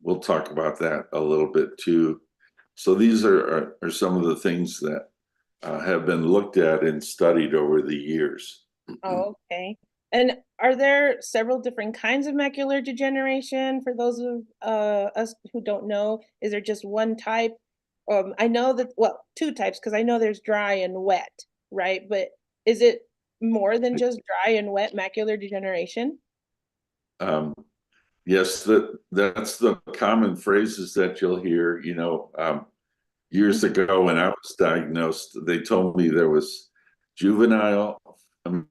we'll talk about that a little bit too. So these are some of the things that have been looked at and studied over the years. Oh, okay. And are there several different kinds of macular degeneration for those of us who don't know? Is there just one type? I know that, well, two types, because I know there's dry and wet, right? But is it more than just dry and wet macular degeneration? Um, yes, that's the common phrases that you'll hear. Years ago when I was diagnosed, they told me there was juvenile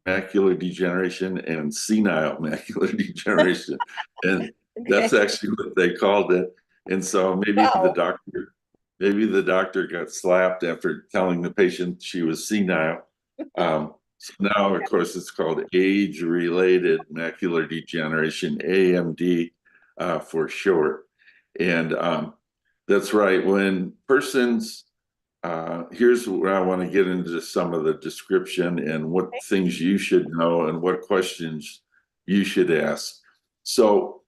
macular degeneration and senile macular degeneration. And that's Okay. actually what they called it. And so Wow. maybe the doctor got slapped after telling the patient she was senile. So now, of course, it's called age-related macular degeneration, AMD for short. And that's right. When persons, here's where I want to get into some of the description and what things you should know and what questions you should ask. So,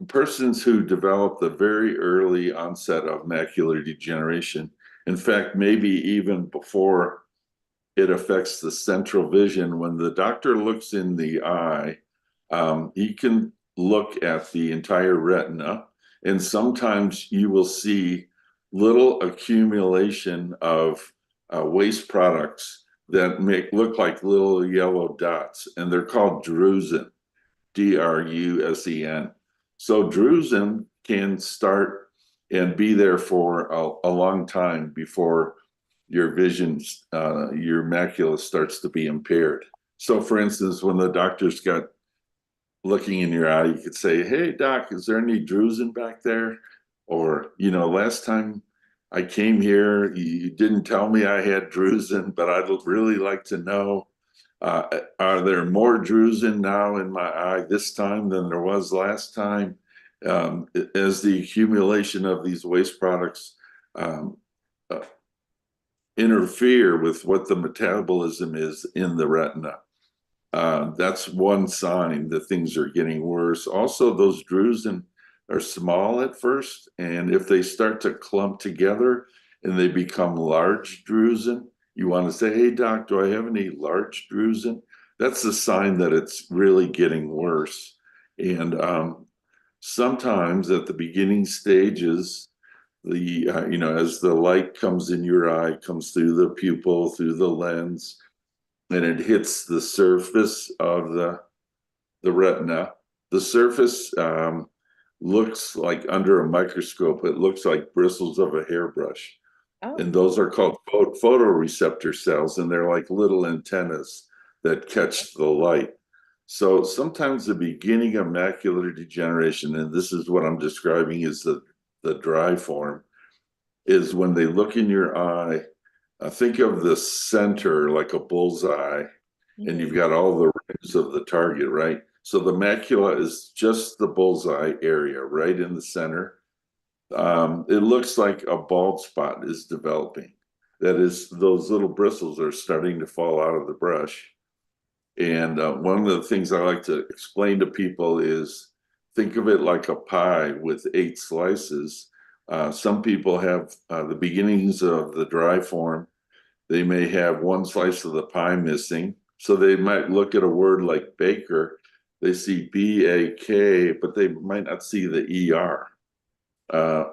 persons who develop the very early onset of macular degeneration, in fact, maybe even before it affects the central vision, when the doctor looks in the eye, he can look at the entire retina, and sometimes you will see little accumulation of waste products that make look like little yellow dots, and they're called drusen, drusen. So drusen can start and be there for a long time before your vision, your macula starts to be impaired. So, for instance, when the doctor's got looking in your eye, you could say, "Hey, doc, is there any drusen back there?" Or, last time I came here, you didn't tell me I had drusen, but I'd really like to know, are there more drusen now in my eye this time than there was last time? As the accumulation of these waste products um, uh, interfere with what the metabolism is in the retina. That's one sign that things are getting worse. Also, those drusen are small at first, and if they start to clump together and they become large drusen, you want to say, "Hey, doc, do I have any large drusen?" That's a sign that it's really getting worse. And sometimes at the beginning stages, as the light comes in your eye, comes through the pupil, through the lens, and it hits the surface of the retina. The surface looks like under a microscope, it looks like bristles of a hairbrush. Oh, And those are called photoreceptor cells, and they're like little antennas that catch the light. So sometimes the beginning of macular degeneration, and this is what I'm describing is the dry form, is when they look in your eye, think of the center like a bullseye, and mhm. you've got all the rings of the target, right? So the macula is just the bullseye area right in the center. It looks like a bald spot is developing. That is, those little bristles are starting to fall out of the brush. And one of the things I like to explain to people is think of it like a pie with 8 slices. Some people have the beginnings of the dry form. They may have one slice of the pie missing. So they might look at a word like baker. They see BAK, but they might not see the ER.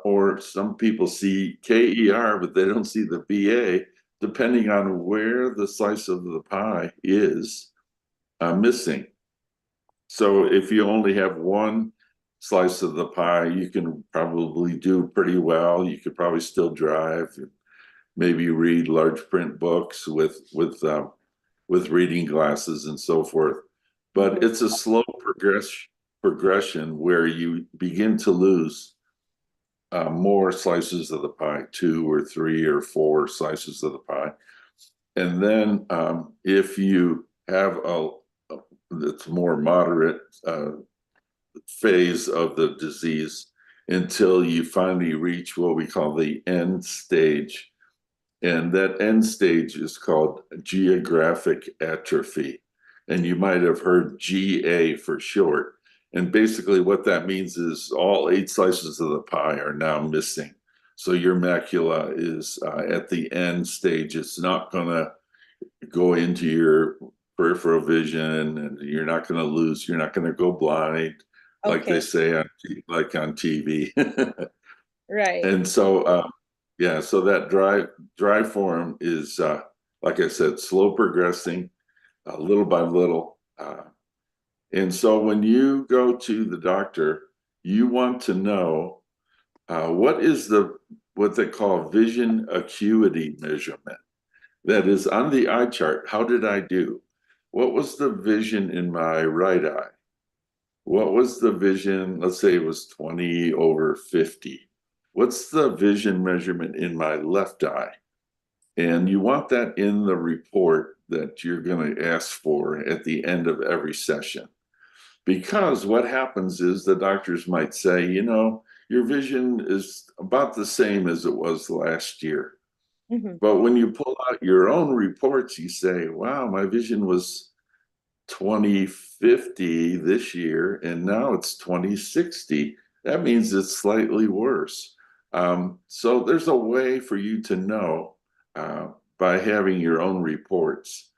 Or some people see KER, but they don't see the BA, depending on where the slice of the pie is missing. So if you only have one slice of the pie, you can probably do pretty well. You could probably still drive, maybe read large print books with reading glasses and so forth. But Mhm. it's a slow progression where you begin to lose more slices of the pie, 2 or 3 or 4 slices of the pie. And then if you have a that's more moderate phase of the disease until you finally reach what we call the end stage. And that end stage is called geographic atrophy. And you might have heard GA for short. And basically what that means is all 8 slices of the pie are now missing. So your macula is at the end stage. It's not going to go into your peripheral vision, and you're not going to lose, you're not going to go blind, like they Okay, say like on TV. right. And so, yeah, so that dry form is, like I said, slow progressing, little by little. And so when you go to the doctor, you want to know what is what they call vision acuity measurement. That is on the eye chart. How did I do? What was the vision in my right eye? What was the vision? Let's say it was 20/50. What's the vision measurement in my left eye? And you want that in the report that you're going to ask for at the end of every session. Because what happens is the doctors might say, your vision is about the same as it was last year. Mhm. But when you pull out your own reports, you say, wow, my vision was 20/50 this year, and now it's 20/60. That means it's slightly worse. So there's a way for you to know by having your own reports.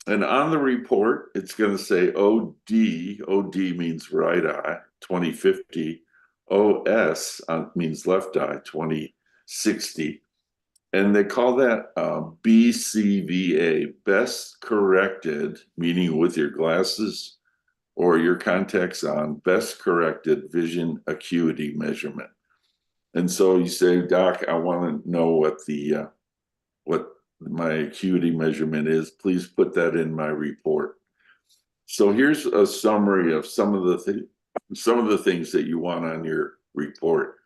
And on the report, it's going to say OD. OD means right eye, 20/50. OS means left eye, 20/60. And they call that BCVA, best corrected, meaning with your glasses or your contacts on, best corrected vision acuity measurement. And so you say, Doc, I want to know what my acuity measurement is. Please put that in my report. So here's a summary of some of the things that you want on your report.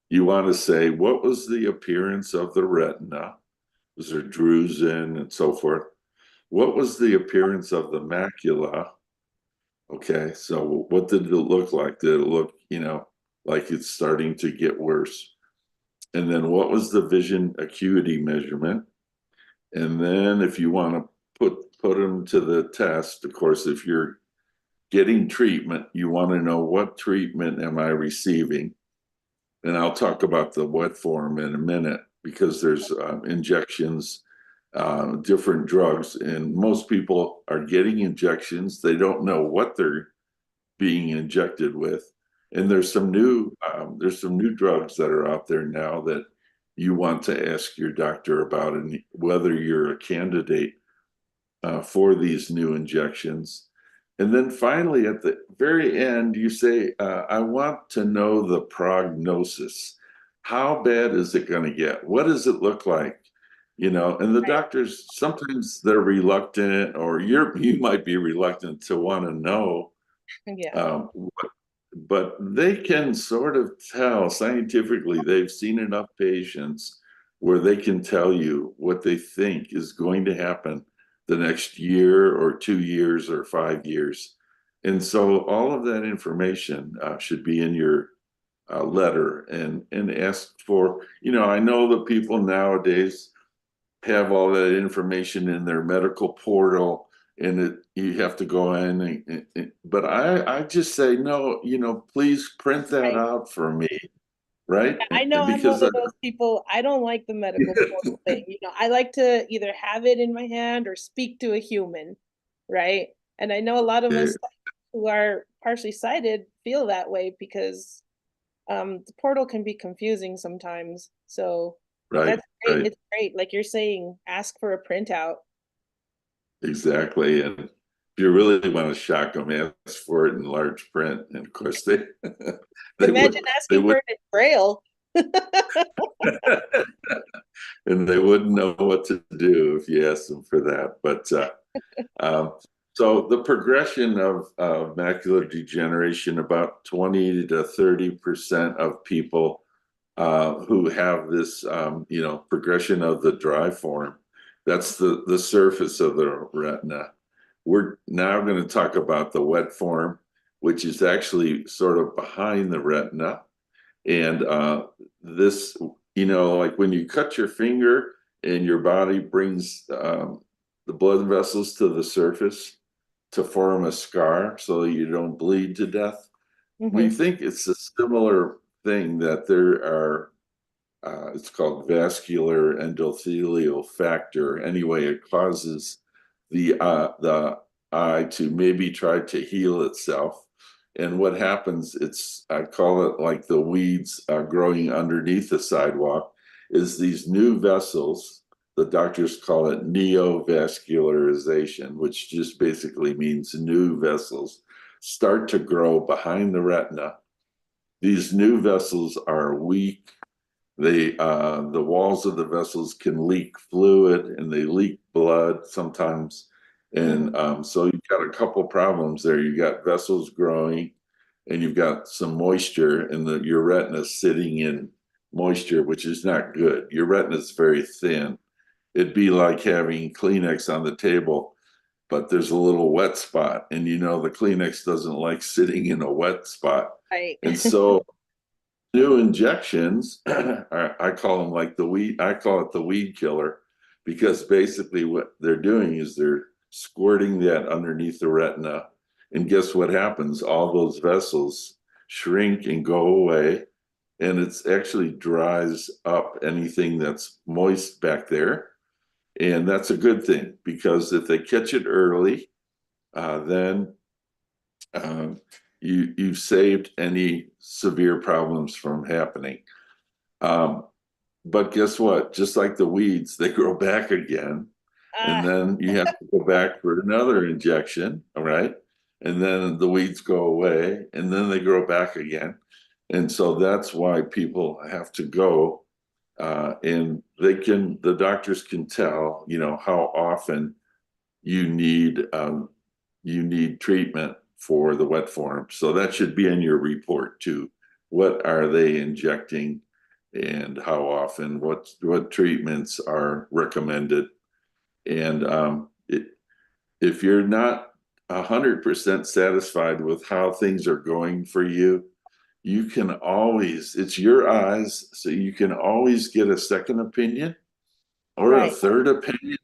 You want to say, what was the appearance of the retina? Was there drusen and so forth? What was the appearance of the macula? Okay, so what did it look like? Did it look, like it's starting to get worse? And then what was the vision acuity measurement? And then if you want to put them to the test, of course, if you're getting treatment, you want to know what treatment am I receiving? And I'll talk about the wet form in a minute because there's injections, different drugs, and most people are getting injections. They don't know what they're being injected with, and there's some new drugs that are out there now that you want to ask your doctor about and whether you're a candidate for these new injections. And then finally, at the very end, you say, I want to know the prognosis. How bad is it going to get? What does it look like? And the Right. doctors, sometimes they're reluctant, or you might be reluctant to want to know. Yeah. Um, but they can sort of tell scientifically, they've seen enough patients where they can tell you what they think is going to happen the next year or 2 years or 5 years. And so all of that information should be in your letter and ask for, I know that people nowadays have all that information in their medical portal, and you have to go in but I just say no, please print that Right. out for me, right? I know I'm one Because of those people. I don't like the medical portal thing. I like to either have it in my hand or speak to a human, right? And I know a lot of yeah, us who are partially sighted feel that way because the portal can be confusing sometimes. So right, that's great. right, It's great. Like you're saying, ask for a printout. exactly. And if you really want to shock them, ask for it in large print, and of course they they Imagine would they asking for would it in Braille. and they wouldn't know what to do if you asked them for that. But um, so the progression of macular degeneration, about 20 to 30% of people who have this, progression of the dry form, that's the surface of the retina. We're now going to talk about the wet form, which is actually sort of behind the retina. And this, like when you cut your finger and your body brings the blood vessels to the surface to form a scar so you don't bleed to death. We Mm-hmm. think it's a similar thing that there are, it's called vascular endothelial factor. Anyway, it causes the eye to maybe try to heal itself. And what happens, I call it like the weeds growing underneath the sidewalk, is these new vessels, the doctors call it neovascularization, which just basically means new vessels, start to grow behind the retina. These new vessels are weak. The walls of the vessels can leak fluid and they leak blood sometimes. And so you've got a couple problems there. You got vessels growing and you've got some moisture and your retina sitting in moisture, which is not good. Your retina is very thin. It'd be like having Kleenex on the table, but there's a little wet spot. And you know, the Kleenex doesn't like sitting in a wet spot. Right. And so new injections, I call them like the weed, I call it the weed killer, because basically what they're doing is they're squirting that underneath the retina. And guess what happens? All those vessels shrink and go away. And it's actually dries up anything that's moist back there. And that's a good thing because if they catch it early, then um, you've saved any severe problems from happening. Um, but guess what? Just like the weeds, they grow back again, and Ah, then you have to go back for another injection. All right, and then the weeds go away, and then they grow back again, and so that's why people have to go. And the doctors can tell, how often you need treatment for the wet form. So that should be in your report too. What are they injecting and how often? What treatments are recommended? And if you're not 100% satisfied with how things are going for you, you can always, it's your eyes, so you can always get a second opinion or a right. third opinion.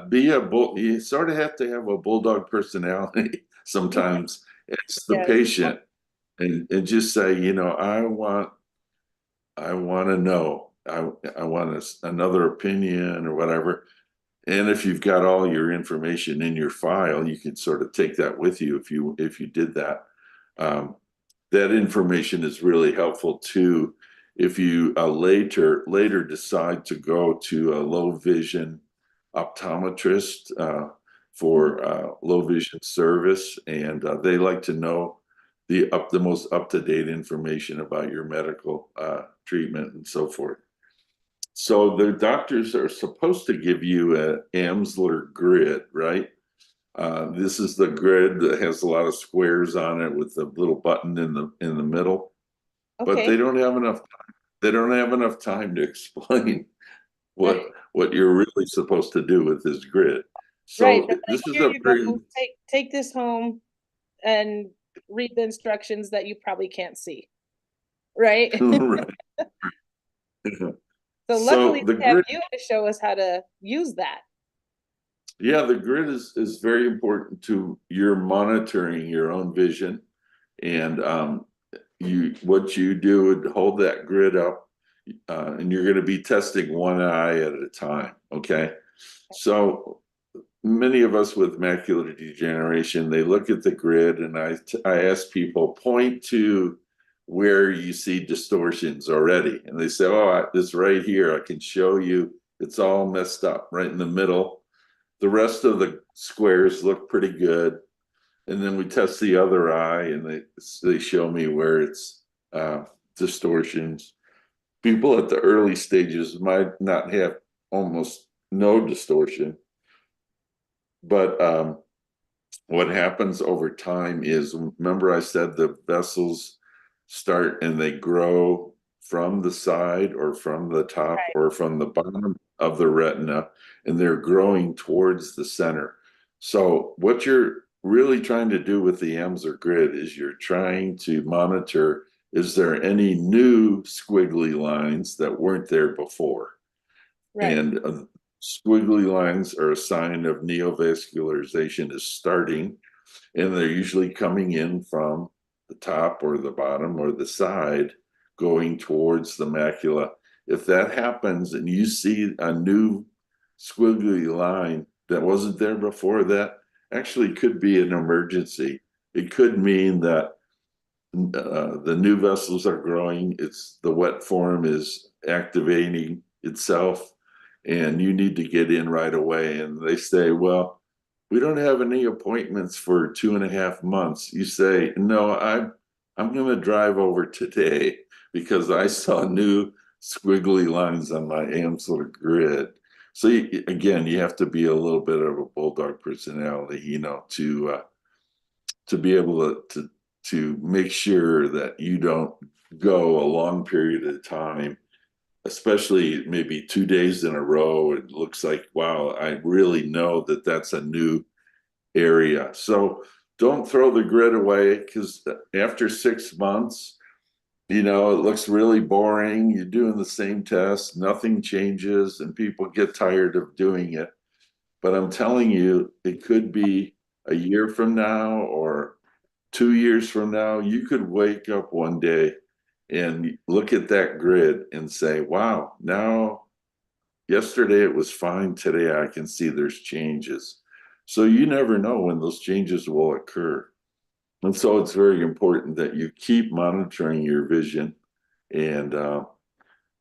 Be a bull. You sort of have to have a bulldog personality sometimes. It's the Yes. patient, and just say, I want to know. I want another opinion or whatever. And if you've got all your information in your file, you can sort of take that with you if you did that. Um, that information is really helpful too if you later decide to go to a low vision optometrist for low vision service, and they like to know the most up-to-date information about your medical treatment and so forth. So the doctors are supposed to give you a Amsler grid, right? This is the grid that has a lot of squares on it with the little button in the middle, but Okay. they don't have enough time to explain what you're really supposed to do with this grid. Right. So They're like, this is here a you very go. Take this home and read the instructions that you probably can't see. Right. right. So So luckily the we have grid, you to show us how to use that. yeah, the grid is very important to your monitoring your own vision, and what you do would hold that grid up, and you're going to be testing one eye at a time. Okay, so many of us with macular degeneration, they look at the grid, and I ask people point to where you see distortions already, and they say, "Oh, it's right here. I can show you. It's all messed up right in the middle. The rest of the squares look pretty good." And then we test the other eye, and they show me where it's distortions. People at the early stages might not have almost no distortion, but what happens over time is, remember I said the vessels start and they grow from the side or from the top Right. or from the bottom of the retina, and they're growing towards the center. So what you're really trying to do with the Amsler grid is you're trying to monitor, is there any new squiggly lines that weren't there before? Right. And squiggly lines are a sign of neovascularization is starting, and they're usually coming in from the top or the bottom or the side going towards the macula. If that happens and you see a new squiggly line that wasn't there before, that actually could be an emergency. It could mean that the new vessels are growing. It's the wet form is activating itself, and you need to get in right away. And they say, well, we don't have any appointments for 2.5 months. You say, no, I'm going to drive over today because I saw new squiggly lines on my Amsler grid. So again, you have to be a little bit of a bulldog personality, to be able to make sure that you don't go a long period of time, especially maybe 2 days in a row. It looks like, wow, I really know that that's a new area. So don't throw the grid away, because after 6 months, it looks really boring. You're doing the same test, nothing changes, and people get tired of doing it. But I'm telling you, it could be a year from now or 2 years from now. You could wake up one day and look at that grid and say, wow, now yesterday it was fine. Today I can see there's changes. So you never know when those changes will occur. And so it's very important that you keep monitoring your vision. And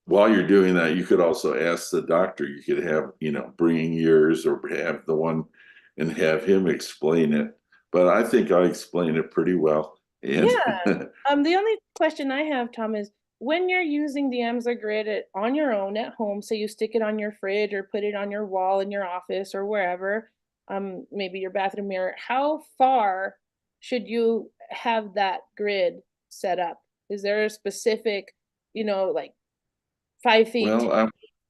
while you're doing that, you could also ask the doctor. You could have, bringing yours, or have the one and have him explain it. But I think I explained it pretty well. And Yeah. The only question I have, Tom, is when you're using the Amsler grid on your own at home, so you stick it on your fridge or put it on your wall in your office or wherever, maybe your bathroom mirror, how far should you have that grid set up? Is there a specific, like 5 feet, well, 10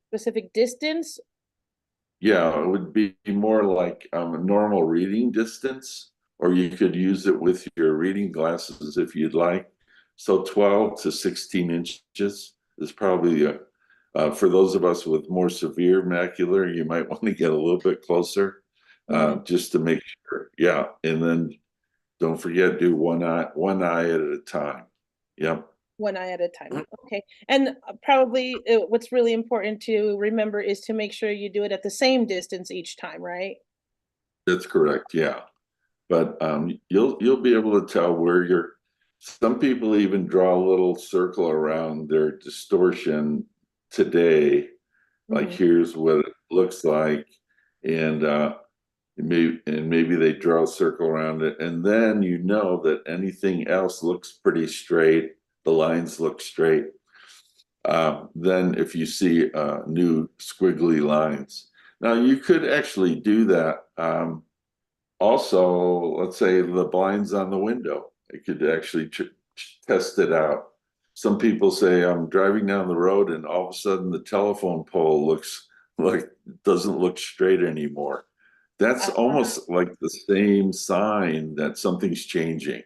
specific distance? yeah, it would be more like a normal reading distance, or you could use it with your reading glasses if you'd like. So 12 to 16 inches is probably for those of us with more severe macular, you might want to get a little bit closer, just to make sure. Yeah, and then don't forget, do one eye at a time. Yep, One eye at a time. Okay. And probably what's really important to remember is to make sure you do it at the same distance each time, right? that's correct. Yeah. But you'll be able to tell where you're. Some people even draw a little circle around their distortion today, like Hmm. here's what it looks like, and maybe they draw a circle around it, and then you know that anything else looks pretty straight. The lines look straight. Then if you see new squiggly lines, now you could actually do that. Also, let's say the blinds on the window, it could actually test it out. Some people say, I'm driving down the road and all of a sudden the telephone pole looks like doesn't look straight anymore. That's almost like the same sign that something's changing,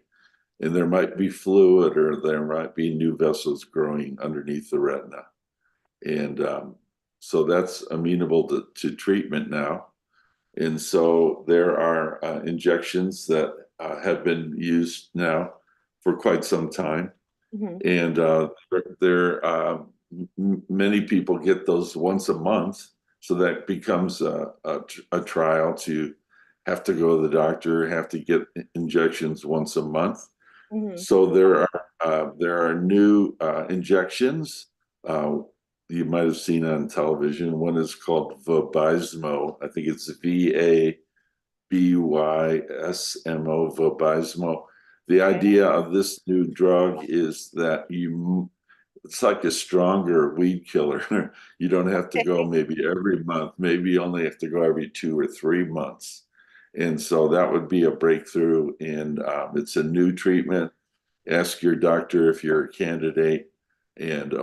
and there might be fluid or there might be new vessels growing underneath the retina. And so that's amenable to treatment now. And so there are injections that have been used now for quite some time. Hmm. And many people get those once a month. So that becomes a trial to have to go to the doctor, have to get injections once a month. Hmm. So there are new injections. You might have seen on television. One is called Vabysmo. I think it's Vabysmo, Vabysmo. The idea of this new drug is that it's like a stronger weed killer. You don't have to go maybe every month, maybe you only have to go every 2 or 3 months. And so that would be a breakthrough. And it's a new treatment. Ask your doctor if you're a candidate, and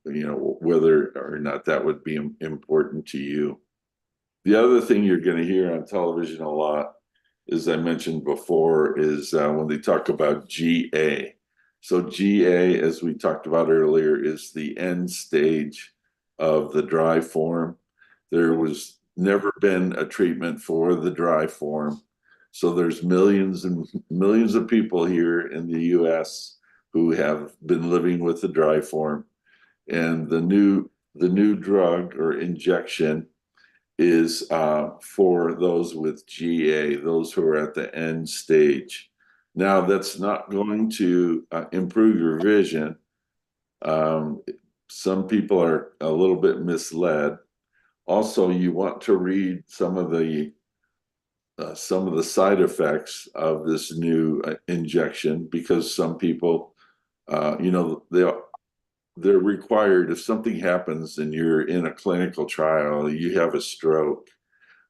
whether or not that would be important to you. The other thing you're going to hear on television a lot, as I mentioned before, is when they talk about GA. So GA, as we talked about earlier, is the end stage of the dry form. There was never been a treatment for the dry form. So there's millions and millions of people here in the US who have been living with the dry form. And the new drug or injection is for those with GA, those who are at the end stage. Now, that's not going to improve your vision. Um, some people are a little bit misled. Also, you want to read some of the side effects of this new injection, because some people, they're required, if something happens and you're in a clinical trial, you have a stroke,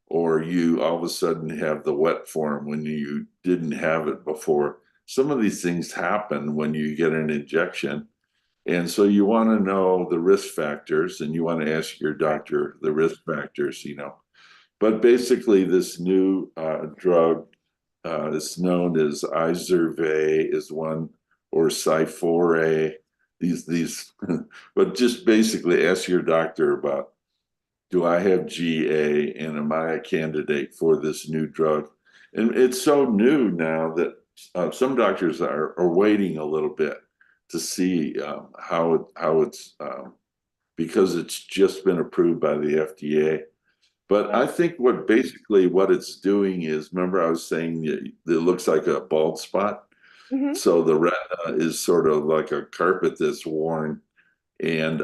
or you all of a sudden have the wet form when you didn't have it before. Some of these things happen when you get an injection. And so you want to know the risk factors, and you want to ask your doctor the risk factors. But basically, this new drug is known as Izervay is one, or Syfore. These, but just basically ask your doctor about, do I have GA and am I a candidate for this new drug? And it's so new now that some doctors are waiting a little bit to see how it's because it's just been approved by the FDA. But I think what it's doing is, remember I was saying it looks like a bald spot. Mhm. So the retina is sort of like a carpet that's worn, and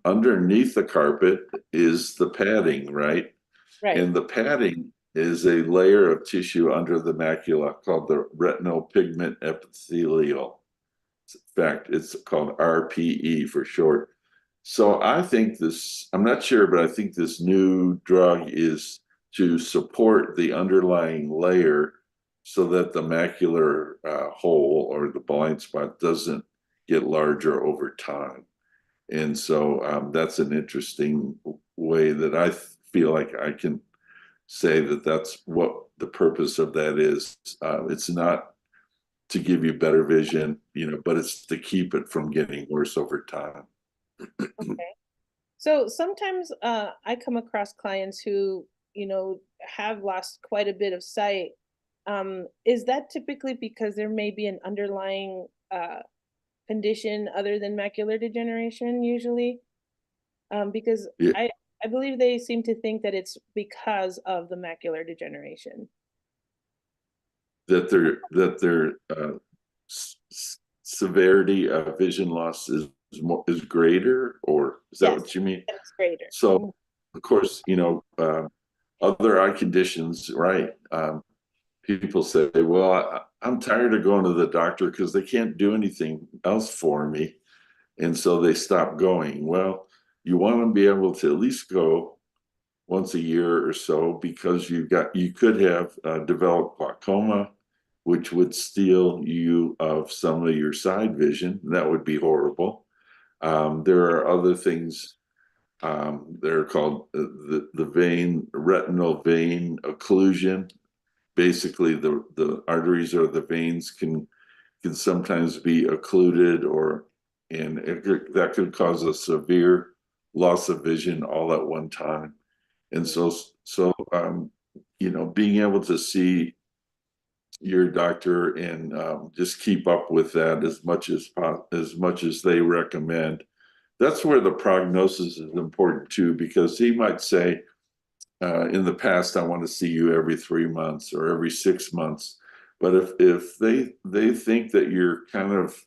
underneath the carpet is the padding, right? Right. And the padding is a layer of tissue under the macula called the retinal pigment epithelial. In fact, it's called RPE for short. So I think I'm not sure, but I think this new drug is to support the underlying layer so that the macular hole or the blind spot doesn't get larger over time. And so that's an interesting way that I feel like I can say that that's what the purpose of that is. It's not to give you better vision, but it's to keep it from getting worse over time. Okay. So sometimes I come across clients who, have lost quite a bit of sight. Is that typically because there may be an underlying condition other than macular degeneration usually? Because Yeah, I believe they seem to think that it's because of the macular degeneration. that their severity of vision loss is greater, or is that Yes, what you mean? and it's greater. So, of course, other eye conditions, right? People say, well, I'm tired of going to the doctor because they can't do anything else for me. And so they stop going. Well, you want to be able to at least go once a year or so, because you could have developed glaucoma, which would steal you of some of your side vision. That would be horrible. There are other things. They're called the retinal vein occlusion. Basically, the arteries or the veins can sometimes be occluded, and that could cause a severe loss of vision all at one time. And being able to see your doctor and just keep up with that as much as they recommend. That's where the prognosis is important too, because he might say, in the past, I want to see you every 3 months or every 6 months. But if they think that you're kind of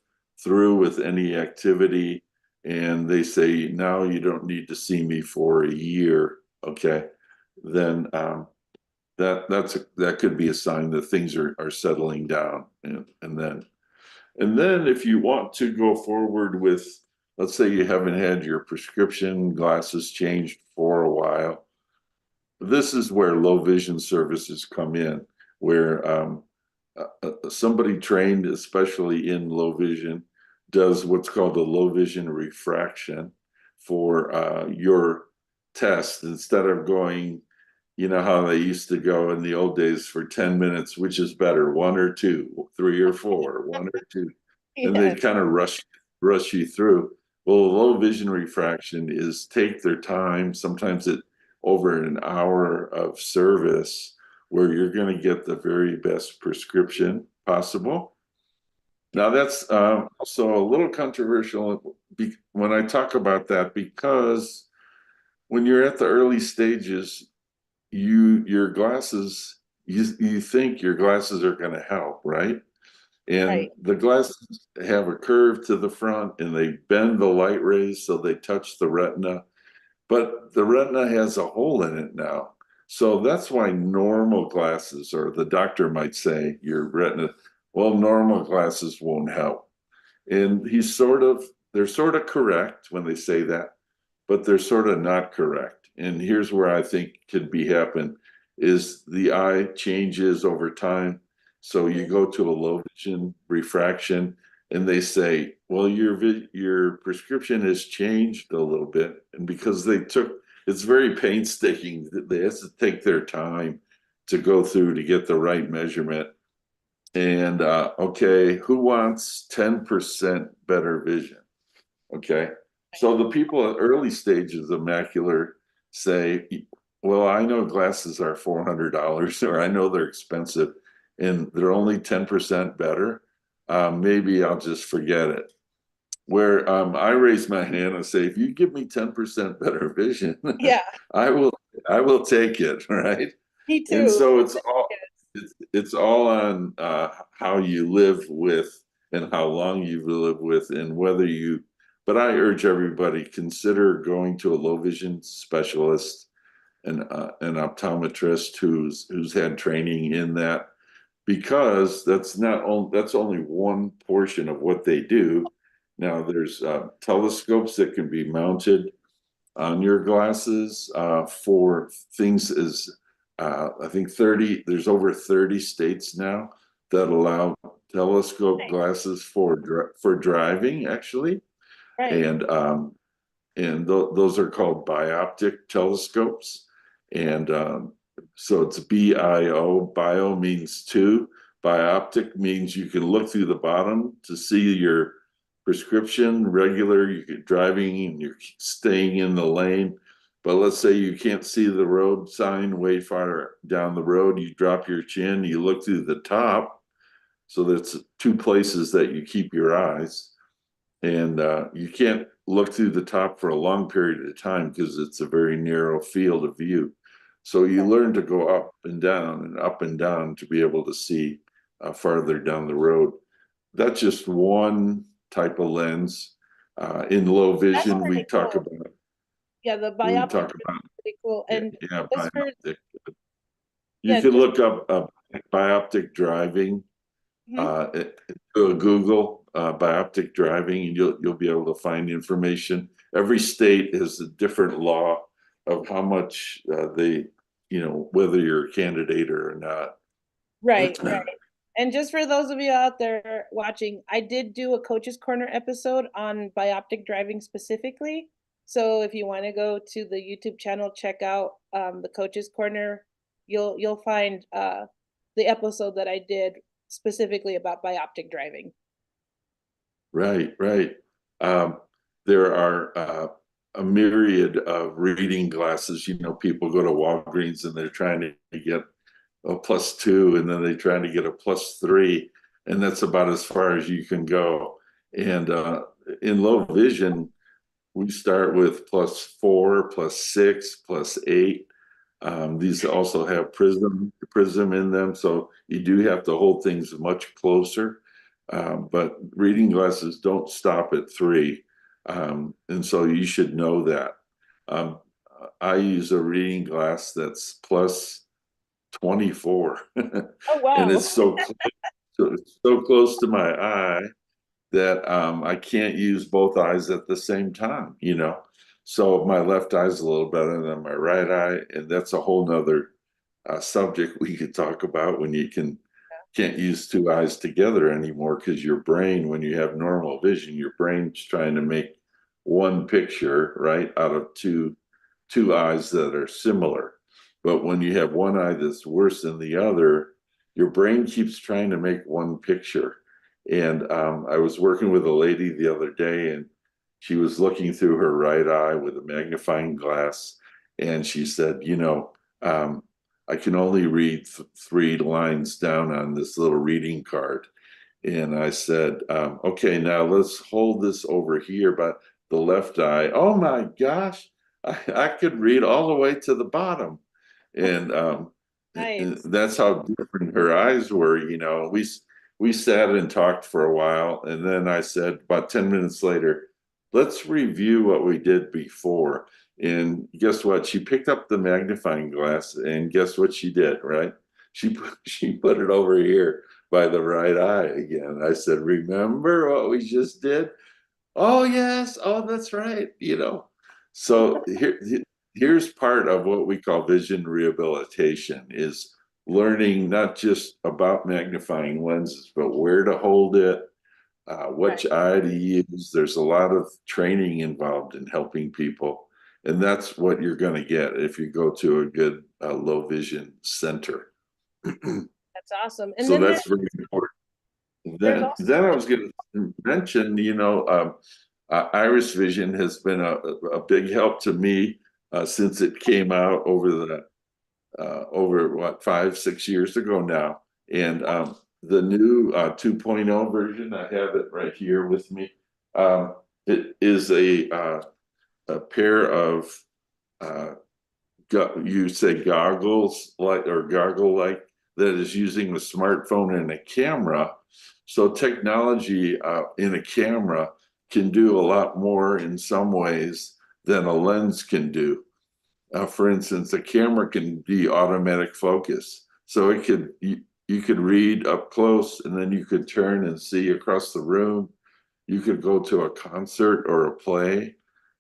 through with any activity, and they say, now you don't need to see me for a year, okay, then that could be a sign that things are settling down. And then if you want to go forward with, let's say you haven't had your prescription glasses changed for a while, this is where low vision services come in, where somebody trained, especially in low vision, does what's called a low vision refraction for your test. Instead of going, you know how they used to go in the old days for 10 minutes, which is better, one or two, three or four, one or two, and they Yes. kind of rush you through. Well, low vision refraction is take their time. Sometimes it over an hour of service where you're going to get the very best prescription possible. Now, that's also a little controversial when I talk about that, because when you're at the early stages, your glasses, you think your glasses are going to help, right? And Right. the glasses have a curve to the front and they bend the light rays so they touch the retina. But the retina has a hole in it now. So that's why normal glasses, or the doctor might say, your retina, well, normal glasses won't help. And they're sort of correct when they say that, but they're sort of not correct. And here's where I think could be happen is the eye changes over time. So you go to a low vision refraction and they say, well, your prescription has changed a little bit. And because it's very painstaking. They have to take their time to go through to get the right measurement. And okay, who wants 10% better vision? Okay. So the people at early stages of macular say, well, I know glasses are $400, or I know they're expensive and they're only 10% better. Maybe I'll just forget it. Where I raise my hand and say, if you give me 10% better vision, Yeah, I will take it, right? me And too. so it's all on how you live with and how long you live with and whether you. But I urge everybody, consider going to a low vision specialist, an optometrist who's had training in that, because that's only one portion of what they do. Now there's telescopes that can be mounted on your glasses for things as I think there's over 30 states now that allow telescope glasses for driving, actually. Right. And those are called bioptic telescopes. And so it's bio means two. Bioptic means you can look through the bottom to see your prescription regular. You're driving and you're staying in the lane. But let's say you can't see the road sign way far down the road. You drop your chin, you look through the top. So that's two places that you keep your eyes. And you can't look through the top for a long period of time because it's a very narrow field of view. So you learn to go up and down to be able to see farther down the road. That's just one type of lens. In low That's vision, pretty cool. Yeah, the we bioptic talk is about pretty cool. And yeah, just for bioptic. You yeah, can just look up bioptic driving. mhm. Do a Google bioptic driving, and you'll be able to find information. Every state has a different law of how much whether you're a candidate or not. Right, right. And just for those of you out there watching, I did do a Coach's Corner episode on bioptic driving specifically. So if you want to go to the YouTube channel, check out the Coach's Corner. You'll find the episode that I did specifically about bioptic driving. Right, right. Um, there are a myriad of reading glasses. People go to Walgreens and they're trying to get a +2, and then they're trying to get a +3, and that's about as far as you can go. And in low vision, we start with +4, +6, +8. These also have prism in them, so you do have to hold things much closer. But reading glasses don't stop at 3, and so you should know that. Um, I use a reading glass that's +24, Oh and wow. it's so close to my eye that I can't use both eyes at the same time. So my left eye is a little better than my right eye, and that's a whole nother subject we could talk about when you can't use two eyes together anymore, because your brain, when you have normal vision, your brain's trying to make one picture, right, out of two eyes that are similar. But when you have one eye that's worse than the other, your brain keeps trying to make one picture. And I was working with a lady the other day, and she was looking through her right eye with a magnifying glass. And she said, I can only read 3 lines down on this little reading card. And I said, okay, now let's hold this over here by the left eye. Oh my gosh, I could read all the way to the bottom. And Nice. that's how different her eyes were. We sat and talked for a while, and then I said about 10 minutes later, let's review what we did before. And guess what? She picked up the magnifying glass, and guess what she did, right? She put it over here by the right eye again. I said, remember what we just did? Oh, yes. Oh, that's right. So here's part of what we call vision rehabilitation is learning not just about magnifying lenses, but where to hold it, which eye to use. There's a lot of training involved in helping people. And that's what you're going to get if you go to a good low vision center. That's awesome. And So then that's very important. there's Then, also, then I was going to mention, IrisVision has been a big help to me since it came out over what 5-6 years ago now, and the new 2.0 version. I have it right here with me. It is a pair of you say goggles like or goggle like that is using a smartphone and a camera. So technology in a camera can do a lot more in some ways than a lens can do. For instance, a camera can be automatic focus. So you could read up close and then you could turn and see across the room. You could go to a concert or a play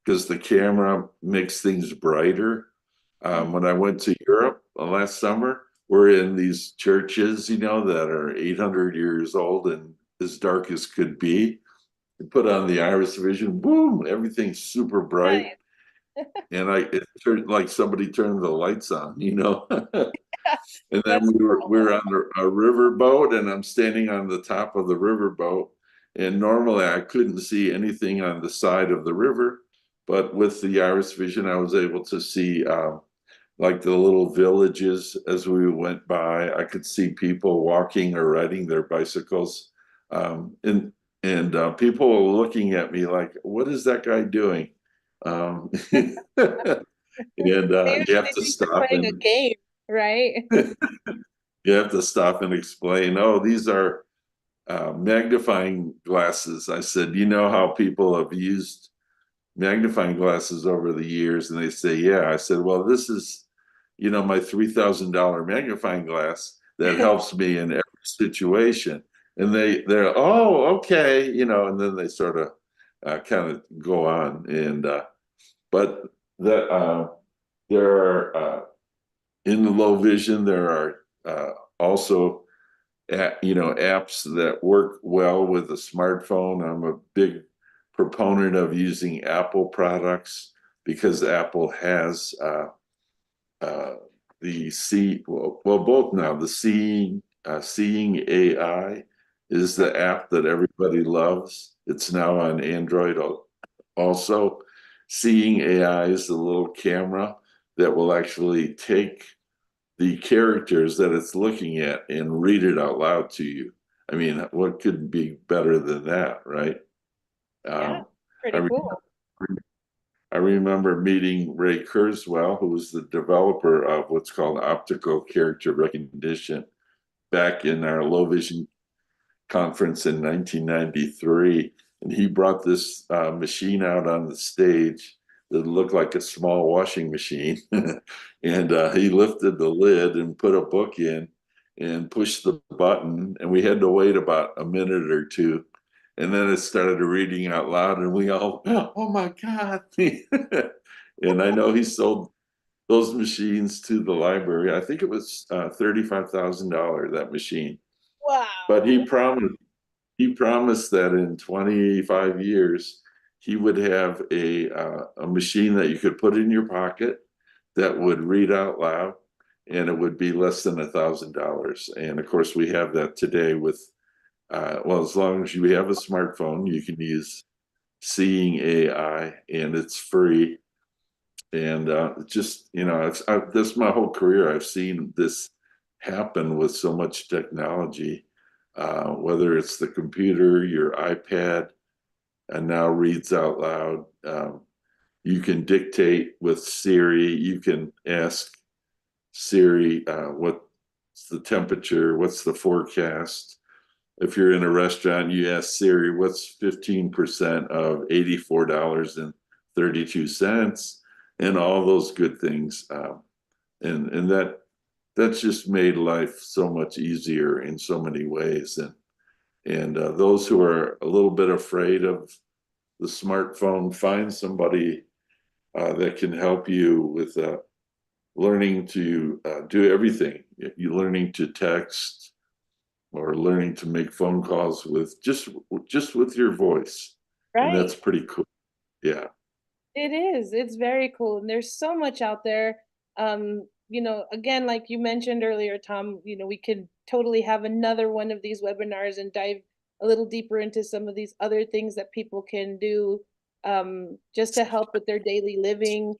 because the camera makes things brighter. When I went to Europe last summer, we're in these churches, that are 800 years old and as dark as could be. You put on the IrisVision, boom, everything's super bright. nice. And it turned like somebody turned the lights on. And then That's we were cool. on a river boat, and I'm standing on the top of the river boat. And normally I couldn't see anything on the side of the river, but with the IrisVision, I was able to see like the little villages as we went by. I could see people walking or riding their bicycles, and people were looking at me like, "What is that guy doing?" And Maybe you have they to think you're stop playing a and game, right? you have to stop and explain. Oh, these are magnifying glasses. I said, you know how people have used magnifying glasses over the years, and they say, yeah. I said, well, this is, my $3,000 magnifying glass that helps me in every situation. And they're, oh, okay, and then they sort of kind of go on. And but there are in the low vision, there are also apps that work well with a smartphone. I'm a big proponent of using Apple products because Apple has both now. The Seeing AI is the app that everybody loves. It's now on Android also. Seeing AI is the little camera that will actually take the characters that it's looking at and read it out loud to you. I mean, what could be better than that, right? Yeah, I, pretty re- cool. I remember meeting Ray Kurzweil, who was the developer of what's called optical character recognition back in our low vision conference in 1993. And he brought this machine out on the stage that looked like a small washing machine. And he lifted the lid and put a book in and pushed the button. And we had to wait about a minute or two. And then it started reading out loud, and we all, oh my God. And I know he sold those machines to the library. I think it was $35,000, that machine. But Wow. he promised that in 25 years he would have a machine that you could put in your pocket that would read out loud, and it would be less than $1,000. And of course, we have that today with as long as you have a smartphone, you can use Seeing AI, and it's free. And just, this my whole career. I've seen this happen with so much technology, whether it's the computer, your iPad, and now reads out loud. You can dictate with Siri. You can ask Siri, what's the temperature? What's the forecast? If you're in a restaurant, you ask Siri, what's 15% of $84.32? And all those good things. And that's just made life so much easier in so many ways. And those who are a little bit afraid of the smartphone, find somebody that can help you with learning to do everything. You learning to text or learning to make phone calls with just with your voice, and Right. that's pretty cool. Yeah. It is. It's very cool. And there's so much out there. Again, like you mentioned earlier, Tom, we could totally have another one of these webinars and dive a little deeper into some of these other things that people can do just to help with their daily living,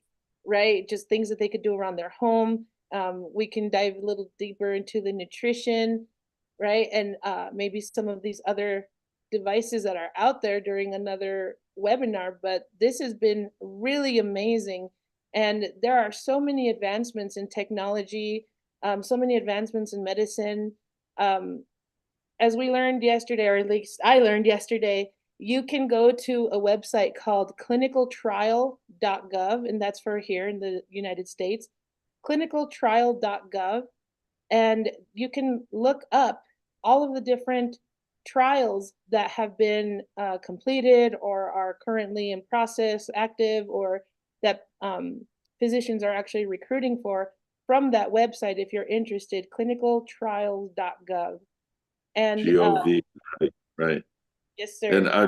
right? Just things that they could do around their home. We can dive a little deeper into the nutrition, right? And maybe some of these other devices that are out there during another webinar, but this has been really amazing. And there are so many advancements in technology, so many advancements in medicine. Um, as we learned yesterday, or at least I learned yesterday, you can go to a website called clinicaltrial.gov, and that's for here in the United States, clinicaltrial.gov, and you can look up all of the different trials that have been completed or are currently in process, active, or that physicians are actually recruiting for from that website if you're interested, clinicaltrials.gov. And GOV, right. yes, And sir. I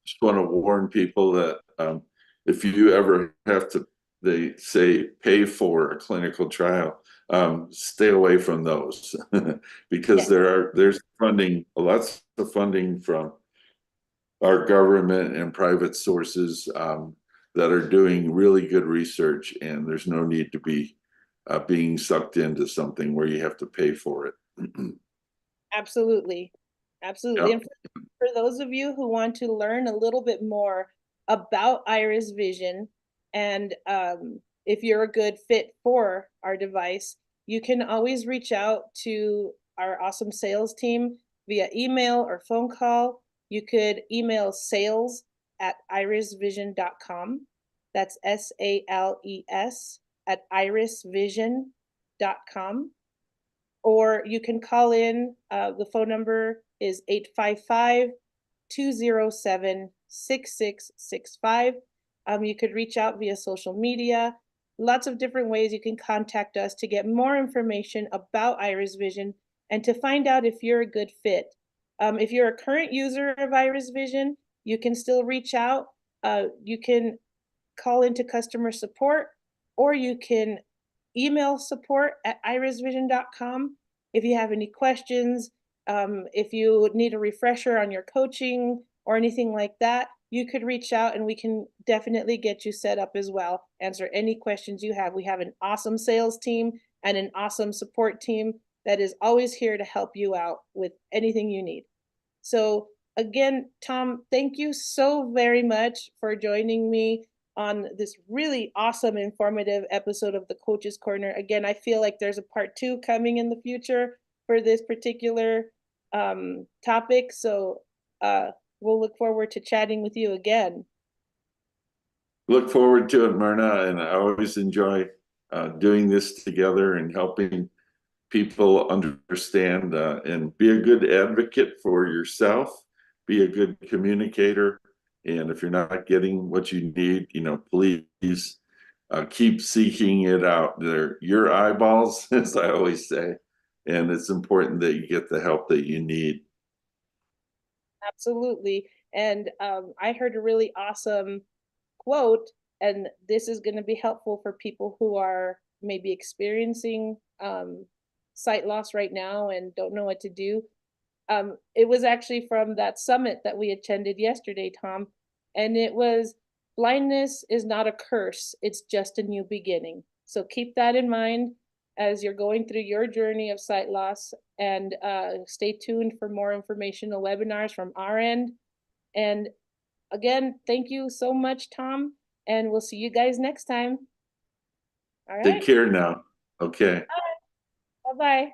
just want to warn people that if you ever have to, they say, pay for a clinical trial, stay away from those because Yes, there's funding, lots of funding from our government and private sources that are doing really good research, and there's no need to be being sucked into something where you have to pay for it. absolutely. Absolutely. Yep. And for those of you who want to learn a little bit more about IrisVision, and if you're a good fit for our device, you can always reach out to our awesome sales team via email or phone call. You could email sales@irisvision.com. That's SALES at irisvision.com. Or you can call in. The phone number is 855-207-6665. You could reach out via social media. Lots of different ways you can contact us to get more information about IrisVision and to find out if you're a good fit. If you're a current user of IrisVision, you can still reach out. You can call into customer support, or you can email support@irisvision.com if you have any questions. If you need a refresher on your coaching or anything like that, you could reach out and we can definitely get you set up as well. Answer any questions you have. We have an awesome sales team and an awesome support team that is always here to help you out with anything you need. So again, Tom, thank you so very much for joining me on this really awesome, informative episode of the Coach's Corner. Again, I feel like there's a part 2 coming in the future for this particular topic. So we'll look forward to chatting with you again. Look forward to it, Myrna, and I always enjoy doing this together and helping people understand and be a good advocate for yourself, be a good communicator. And if you're not getting what you need, please keep seeking it out. They're your eyeballs, as I always say. And it's important that you get the help that you need. Absolutely. And I heard a really awesome quote, and this is going to be helpful for people who are maybe experiencing sight loss right now and don't know what to do. It was actually from that summit that we attended yesterday, Tom, and it was, blindness is not a curse, it's just a new beginning. So keep that in mind as you're going through your journey of sight loss, and stay tuned for more informational webinars from our end. And again, thank you so much, Tom, and we'll see you guys next time. All right. Take care now. Okay. Bye-bye.